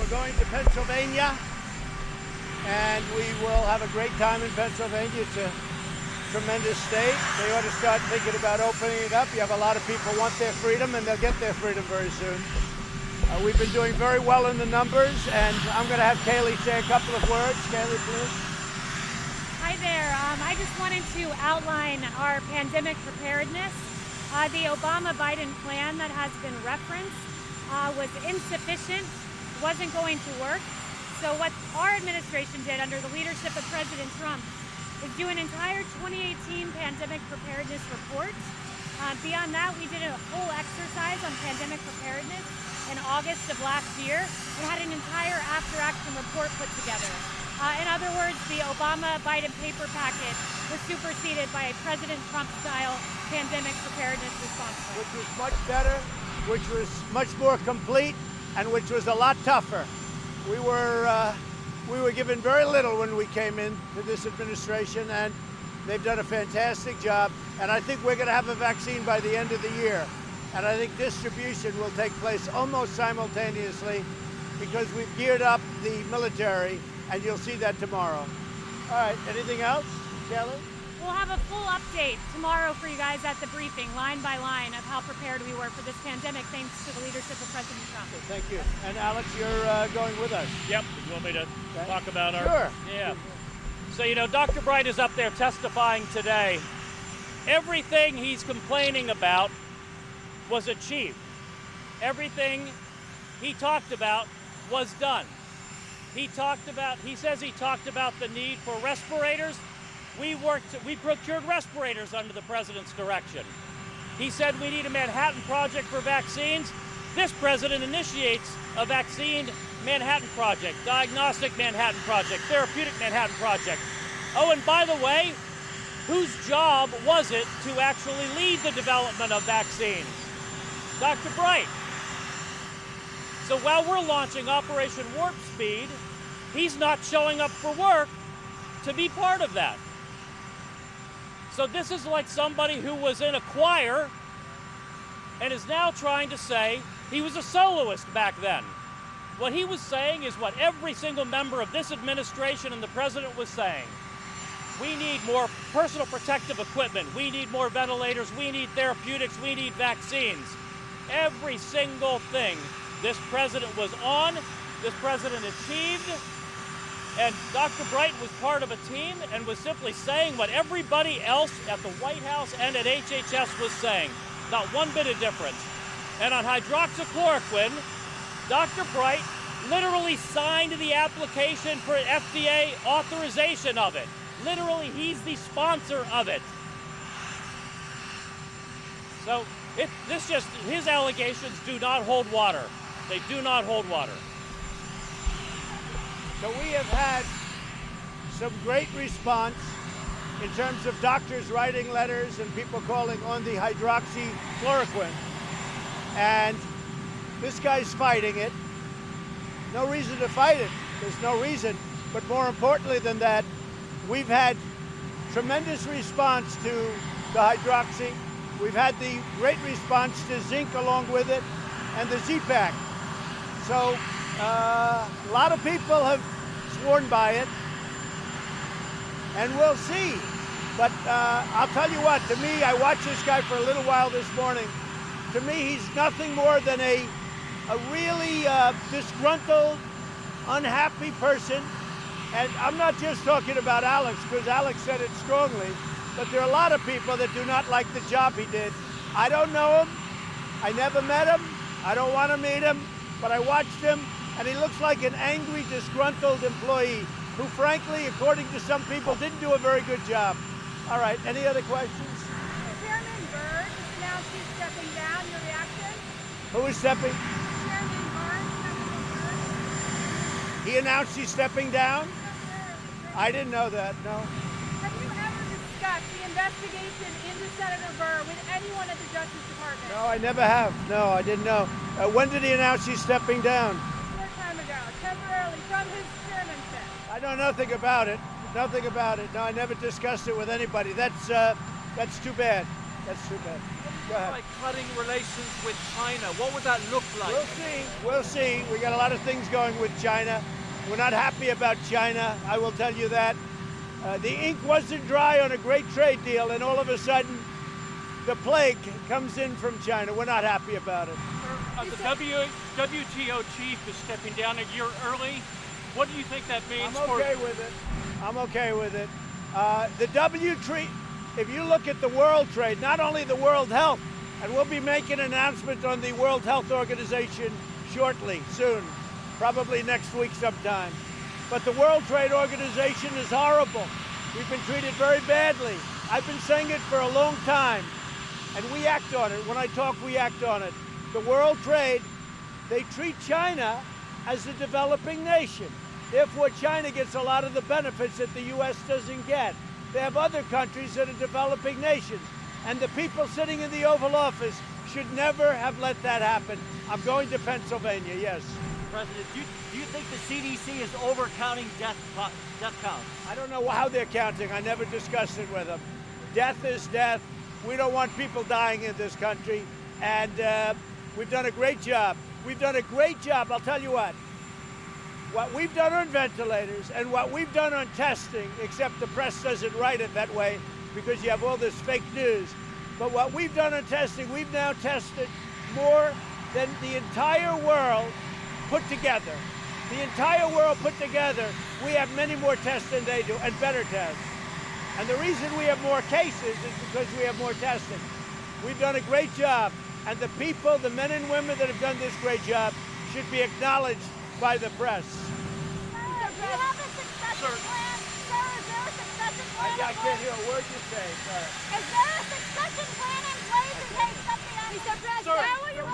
We're going to Pennsylvania, and we will have a great time in Pennsylvania. It's a tremendous state. They ought to start thinking about opening it up. You have a lot of people who want their freedom, and they'll get their freedom very soon. We've been doing very well in the numbers, and I'm going to have Kayleigh say a couple of words. Kayleigh, please. Hi there. I just wanted to outline our pandemic preparedness. The Obama-Biden plan that has been referenced was insufficient, wasn't going to work. So what our administration did under the leadership of President Trump is do an entire 2018 pandemic preparedness report. Beyond that, we did a whole exercise on pandemic preparedness in August of last year and had an entire after-action report put together. In other words, the Obama-Biden paper packet was superseded by a President Trump-style pandemic preparedness response plan. Which was much better, which was much more complete, and which was a lot tougher. We were given very little when we came into this administration, and they've done a fantastic job. And I think we're going to have a vaccine by the end of the year. And I think distribution will take place almost simultaneously because we've geared up the military, and you'll see that tomorrow. All right, anything else, Kelly? We'll have a full update tomorrow for you guys at the briefing, line by line, of how prepared we were for this pandemic, thanks to the leadership of President Trump. Okay, thank you. And Alex, you're going with us. Yep. You want me to talk about our... Sure. Yeah. So, you know, Dr. Bright is up there testifying today. Everything he's complaining about was achieved. Everything he talked about was done. He says he talked about the need for respirators. We procured respirators under the president's direction. He said we need a Manhattan Project for vaccines. This president initiates a vaccine Manhattan Project, diagnostic Manhattan Project, therapeutic Manhattan Project. Oh, and by the way, whose job was it to actually lead the development of vaccines? Dr. Bright. So while we're launching Operation Warp Speed, he's not showing up for work to be part of that. So this is like somebody who was in a choir and is now trying to say he was a soloist back then. What he was saying is what every single member of this administration and the president was saying. We need more personal protective equipment. We need more ventilators. We need therapeutics. We need vaccines. Every single thing this president was on, this president achieved. And Dr. Bright was part of a team and was simply saying what everybody else at the White House and at HHS was saying. Not one bit of difference. And on hydroxychloroquine, Dr. Bright literally signed the application for FDA authorization of it. Literally, he's the sponsor of it. So his allegations do not hold water. They do not hold water. So we have had some great response in terms of doctors writing letters and people calling on the hydroxychloroquine. And this guy's fighting it. No reason to fight it. There's no reason. But more importantly than that, we've had tremendous response to the hydroxy. We've had the great response to zinc along with it and the Z-Pak. So a lot of people have sworn by it, and we'll see. But I'll tell you what, to me, I watched this guy for a little while this morning. To me, he's nothing more than a really disgruntled, unhappy person. And I'm not just talking about Alex, because Alex said it strongly, but there are a lot of people that do not like the job he did. I don't know him. I never met him. I don't want to meet him. But I watched him, and he looks like an angry, disgruntled employee who, frankly, according to some people, didn't do a very good job. All right, any other questions? Chairman Byrd just announced he's stepping down. Your reaction? Who is stepping? Chairman Byrd. He announced he's stepping down? I didn't know that, no. Have you ever discussed the investigation into Senator Burr with anyone at the Justice Department? No, I never have. No, I didn't know. When did he announce he's stepping down? A short time ago, temporarily from his chairmanship. I know nothing about it. Nothing about it. No, I never discussed it with anybody. That's too bad. That's too bad. Go ahead. like cutting relations with China? What would that look like? We'll see. We'll see. We got a lot of things going with China. We're not happy about China, I will tell you that. The ink wasn't dry on a great trade deal, and all of a sudden, the plague comes in from China. We're not happy about it. The WTO chief is stepping down a year early. What do you think that means I'm okay with it. I'm okay with it. The WTO, if you look at the world trade, not only the World Health, and we'll be making an announcement on the World Health Organization shortly, soon, probably next week sometime. But the World Trade Organization is horrible. We've been treated very badly. I've been saying it for a long time, and we act on it. When I talk, we act on it. The World Trade, they treat China as a developing nation. Therefore, China gets a lot of the benefits that the U.S. doesn't get. They have other countries that are developing nations, and the people sitting in the Oval Office should never have let that happen. I'm going to Pennsylvania, yes. President, do you think the CDC is overcounting death counts? I don't know how they're counting. I never discussed it with them. Death is death. We don't want people dying in this country, and we've done a great job. We've done a great job. I'll tell you what we've done on ventilators and what we've done on testing, except the press doesn't write it that way because you have all this fake news. But what we've done on testing, we've now tested more than the entire world put together. The entire world put together, we have many more tests than they do, and better tests. And the reason we have more cases is because we have more testing. We've done a great job, and the people, the men and women that have done this great job should be acknowledged by the press. Do you have a succession plan? Sir, is there a succession plan? I can't hear a word you say, sir. Is there a succession plan in place in case something happens? Mr. President, Sir. how will you